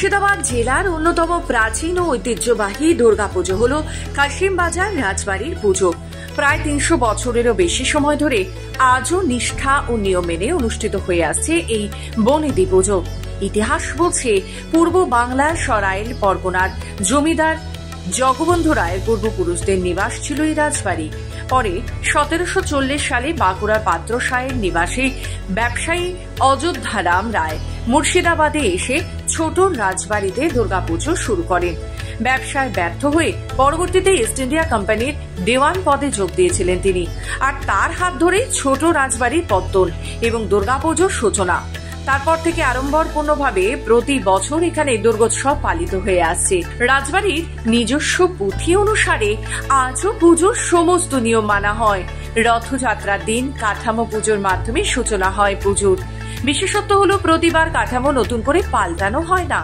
মুর্শিদাবাদ জেলার অন্যতম প্রাচীন ও ঐতিহ্যবাহী দুর্গাপুজো হল কাশিমবাজার রাজবাড়ির পুজো। প্রায় ৩০০ বছরেরও বেশি সময় ধরে আজও নিষ্ঠা ও নিয়ম মেনে অনুষ্ঠিত হয়ে আসছে এই বনেদি পুজো। ইতিহাস বলছে, পূর্ব বাংলার সরাইল পরগনার জমিদার জগবন্ধু রায়ের পূর্বপুরুষদের নিবাস ছিল এই রাজবাড়ি। পরে ১৭৪০ সালে বাঁকুড়ার পাত্রসাহের নিবাসী ব্যবসায়ী অযোধ্যারাম রায় মুর্শিদাবাদে এসে ছোট রাজবাড়িতে দুর্গাপুজো শুরু করেন। ব্যবসায় ব্যর্থ হয়ে পরবর্তীতে ইস্ট ইন্ডিয়া কোম্পানির দেওয়ান পদে যোগ দিয়েছিলেন তিনি। আর তার হাত ধরেই ছোট রাজবাড়ির পত্তন এবং দুর্গাপুজোর সূচনা। তারপর থেকে আড়ম্বরপূর্ণভাবে প্রতি বছর এখানে দুর্গোৎসব পালিত হয়ে আসছে। রাজবাড়ির নিজস্ব পুঁথি অনুসারে আজও পুজোর সমস্ত নিয়ম মানা হয়। রথযাত্রার দিন কাঠামো পুজোর মাধ্যমে সূচনা হয় পুজোর। বিশেষত্ব হলো, প্রতিবার কাঠামো নতুন করে পাল্টানো হয় না।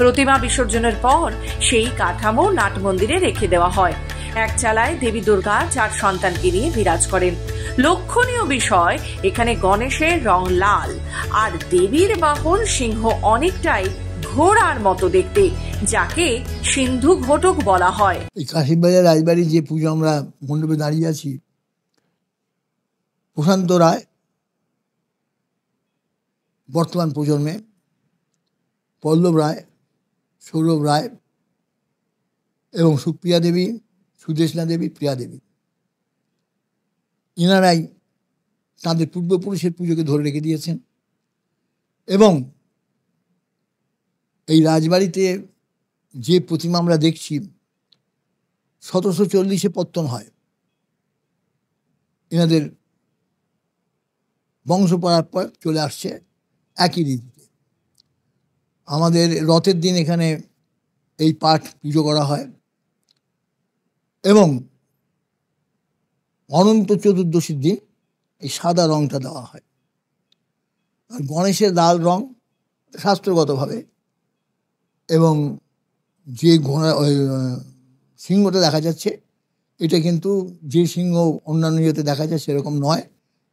প্রতিমা বিসর্জনের পর সেই কাঠামো নাট মন্দিরে রেখে দেওয়া হয়। এক চালায় দেবী দুর্গা ৪ সন্তানকে নিয়ে বিরাজ করেন। লক্ষণীয় বিষয়, এখানে গণেশের রং লাল আর দেবীর বাহন সিংহ অনেকটাই ঘোড়ার মতো দেখতে, যাকে সিন্ধু ঘটক বলা হয়। এই কাশিমবাজার রাজবাড়ি যে পুজো আমরা মণ্ডপে দাঁড়িয়ে আছি, প্রশান্ত রায় বর্তমান প্রজন্মে, পল্লব রায়, সৌরভ রায় এবং সুপ্রিয়া দেবী, সুদেশনা দেবী, প্রিয়া দেবী, এনারাই তাদের পূর্বপুরুষের পুজোকে ধরে রেখে দিয়েছেন। এবং এই রাজবাড়িতে যে প্রতিমা আমরা দেখছি, ১৭৪০ পত্তন হয়। এনাদের বংশ পরার চলে আসছে একই রীতিতে। আমাদের রথের দিন এখানে এই পাঠ পুজো করা হয় এবং অনন্ত চতুর্দশীর দিন এই সাদা রঙটা দেওয়া হয়। আর গণেশের লাল রং শাস্ত্রগতভাবে, এবং যে ঘোড়া সিংহটা দেখা যাচ্ছে, এটা কিন্তু যে সিংহ অন্যান্য ইয়েতে দেখা যায় সেরকম নয়।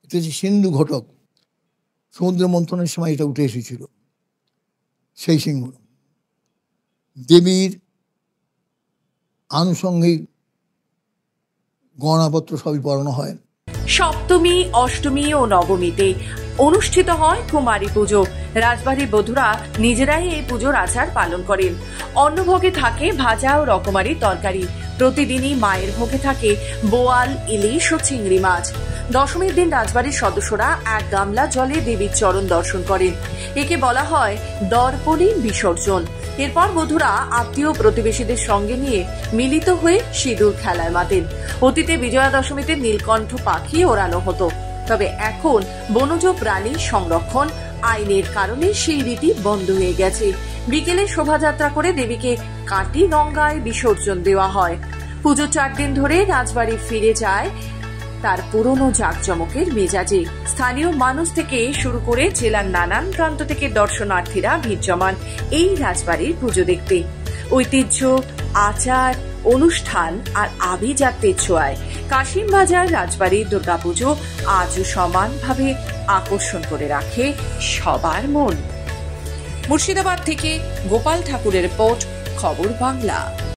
এটা হচ্ছে সিন্ধু ঘটক, সমুদ্র মন্থনের সময় এটা উঠে এসেছিল সেই সিংহ। দেবীর আনুষঙ্গিক গহনাপত্র সবই পরানো হয়। সপ্তমী, অষ্টমী ও নবমীতে অনুষ্ঠিত হয় কুমারী পুজো। রাজবাড়ির বধূরা নিজেরাই এই পুজোর আচার পালন করেন। অন্নভোগে থাকে ভাজা ও রকমারি তরকারি। প্রতিদিনই মায়ের ভোগে থাকে বোয়াল, ইলিশ ও চিংড়ি মাছ। দশমীর দিন রাজবাড়ির সদস্যরা এক গামলা জলে দেবীর চরণ দর্শন করেন। একে বলা হয় দর্পণী বিসর্জন। এরপর বধূরা আত্মীয় প্রতিবেশীদের সঙ্গে নিয়ে মিলিত হয়ে সিঁদুর খেলায় মাতেন। অতীতে বিজয়া দশমীতে নীলকণ্ঠ পাখি ওড়ানো হতো, তবে এখন বনজ প্রাণী সংরক্ষণ আইনের কারণে সেই রীতি বন্ধ হয়ে গেছে। বিকেলে শোভাযাত্রা করে দেবীকে কাটি গঙ্গায় বিসর্জন দেওয়া হয়। পুজো ৪ দিন ধরে রাজবাড়ি ফিরে যায় তার পুরনো জাঁকজমকের মেজাজে। স্থানীয় মানুষ থেকে শুরু করে জেলার নানান প্রান্ত থেকে দর্শনার্থীরা ভিড় জমান এই রাজবাড়ির পুজো দেখতে। ঐতিহ্য, আচার, অনুষ্ঠান আর আভিজাত্যের ছোঁয়ায় কাশিমবাজার রাজবাড়ির দুর্গাপুজো আজও সমানভাবে আকর্ষণ করে রাখে সবার মন। মুর্শিদাবাদ থেকে গোপাল ঠাকুরের রিপোর্ট, খবর বাংলা।